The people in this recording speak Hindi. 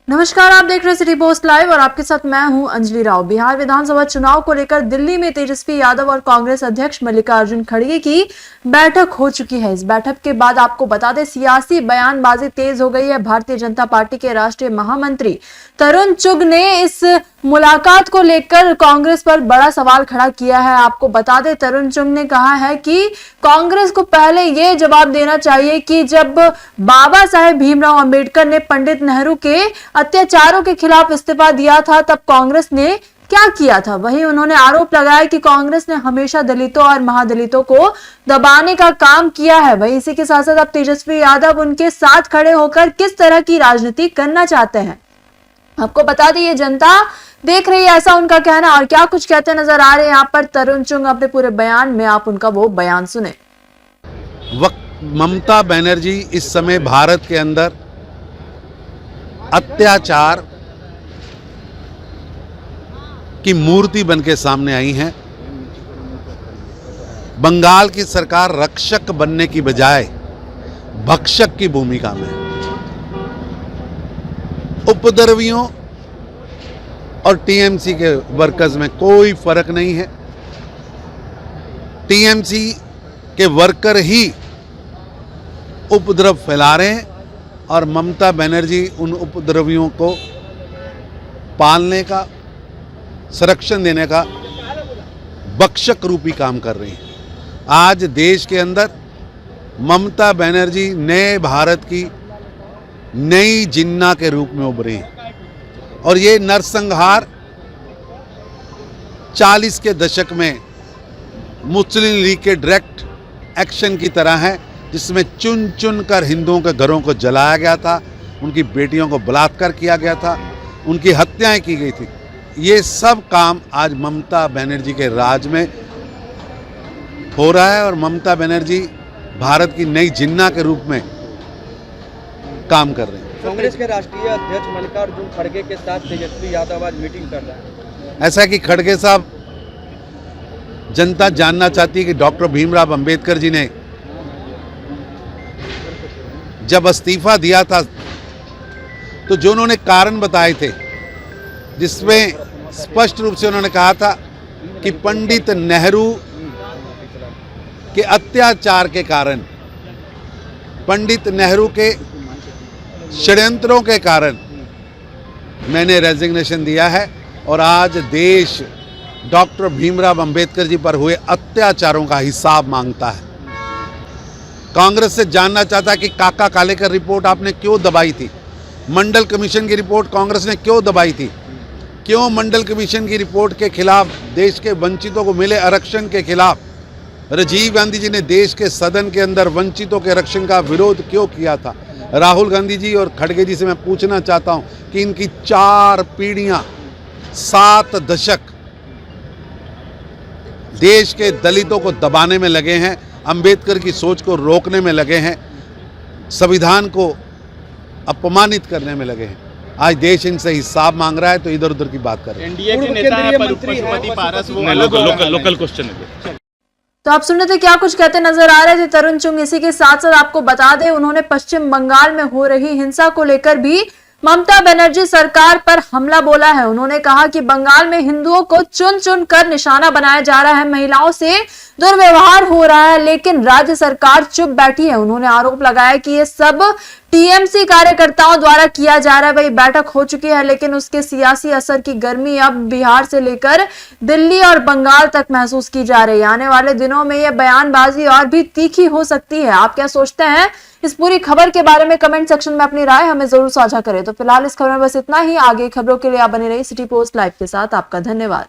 नमस्कार, आप देख रहे हैं सिटी पोस्ट लाइव और आपके साथ मैं हूं अंजलि राव। बिहार विधानसभा चुनाव को लेकर दिल्ली में तेजस्वी यादव और कांग्रेस अध्यक्ष मल्लिकार्जुन खड़गे की बैठक हो चुकी है। इस बैठक के बाद आपको बता दें, सियासी बयानबाजी तेज हो गई है। भारतीय जनता पार्टी के राष्ट्रीय महामंत्री तरुण चुग ने इस मुलाकात को लेकर कांग्रेस पर बड़ा सवाल खड़ा किया है। आपको बता दें, तरुण चुग ने कहा है कि कांग्रेस को पहले यह जवाब देना चाहिए कि जब बाबा साहेब भीमराव अंबेडकर ने पंडित नेहरू के अत्याचारों के खिलाफ इस्तीफा दिया था, तब कांग्रेस ने क्या किया था। वहीं उन्होंने आरोप लगाया कि कांग्रेस ने हमेशा दलितों और महादलितों को दबाने का काम किया है। वहीं इसी के साथ साथ अब तेजस्वी यादव उनके साथ खड़े होकर किस तरह की राजनीति करना चाहते हैं, आपको बता दें, ये जनता देख रही है, ऐसा उनका कहना। और क्या कुछ कहते नजर आ रहे हैं यहाँ पर तरुण चुग अपने पूरे बयान में, आप उनका वो बयान सुने। ममता बनर्जी इस समय भारत के अंदर अत्याचार की मूर्ति बनके सामने आई हैं। बंगाल की सरकार रक्षक बनने की बजाय भक्षक की भूमिका में। उपद्रवियों और टीएमसी के वर्कर्स में कोई फर्क नहीं है। टीएमसी के वर्कर ही उपद्रव फैला रहे हैं और ममता बनर्जी उन उपद्रवियों को पालने का, संरक्षण देने का भक्षक रूपी काम कर रही हैं। आज देश के अंदर ममता बनर्जी नए भारत की नई जिन्ना के रूप में उभरे हैं और ये नरसंहार 40 के दशक में मुस्लिम लीग के डायरेक्ट एक्शन की तरह है, जिसमें चुन चुन कर हिंदुओं के घरों को जलाया गया था, उनकी बेटियों को बलात्कार किया गया था, उनकी हत्याएं की गई थी। ये सब काम आज ममता बनर्जी के राज में हो रहा है और ममता बनर्जी भारत की नई जिन्ना के रूप में काम कर रहे हैं। कांग्रेस के राष्ट्रीय अध्यक्ष मल्लिकार्जुन खड़गे के साथ तेजस्वी यादव आज मीटिंग कर रहा है। ऐसा है कि खड़गे साहब, जनता जानना चाहती है कि डॉक्टर भीमराव अंबेडकर जी ने जब इस्तीफा दिया था तो जो उन्होंने कारण बताए थे, जिसमें स्पष्ट रूप से उन्होंने कहा था कि पंडित नेहरू के अत्याचार के कारण, पंडित नेहरू के षड्यंत्रों के कारण मैंने रेजिग्नेशन दिया है और आज देश डॉक्टर भीमराव अंबेडकर जी पर हुए अत्याचारों का हिसाब मांगता है। कांग्रेस से जानना चाहता है कि काका कालेकर रिपोर्ट आपने क्यों दबाई थी, मंडल कमीशन की रिपोर्ट कांग्रेस ने क्यों दबाई थी, क्यों मंडल कमीशन की रिपोर्ट के खिलाफ, देश के वंचितों को मिले आरक्षण के खिलाफ राजीव गांधी जी ने देश के सदन के अंदर वंचितों के आरक्षण का विरोध क्यों किया था। राहुल गांधी जी और खड़गे जी से मैं पूछना चाहता हूं कि इनकी 4 पीढ़ियां, 7 दशक देश के दलितों को दबाने में लगे हैं, अंबेडकर की सोच को रोकने में लगे हैं, संविधान को अपमानित करने में लगे हैं। आज देश इनसे हिसाब मांग रहा है तो इधर उधर की बात कर रहे हैं। एनडीए के नेता हैं पर उपराष्ट्रपति पारस वो लोकल क्वेश्चन है। तो आप सुन रहे थे क्या कुछ कहते नजर आ रहे थे तरुण चुग। इसी के साथ साथ आपको बता दें, उन्होंने पश्चिम बंगाल में हो रही हिंसा को लेकर भी ममता बनर्जी सरकार पर हमला बोला है। उन्होंने कहा कि बंगाल में हिंदुओं को चुन चुन कर निशाना बनाया जा रहा है, महिलाओं से दुर्व्यवहार हो रहा है, लेकिन राज्य सरकार चुप बैठी है। उन्होंने आरोप लगाया कि ये सब टीएमसी कार्यकर्ताओं द्वारा किया जा रहा है। वही बैठक हो चुकी है, लेकिन उसके सियासी असर की गर्मी अब बिहार से लेकर दिल्ली और बंगाल तक महसूस की जा रही है। आने वाले दिनों में यह बयानबाजी और भी तीखी हो सकती है। आप क्या सोचते हैं इस पूरी खबर के बारे में? कमेंट सेक्शन में अपनी राय हमें जरूर साझा करें। तो फिलहाल इस खबर में बस इतना ही। आगे खबरों के लिए आप बने रहिए सिटी पोस्ट लाइव के साथ। आपका धन्यवाद।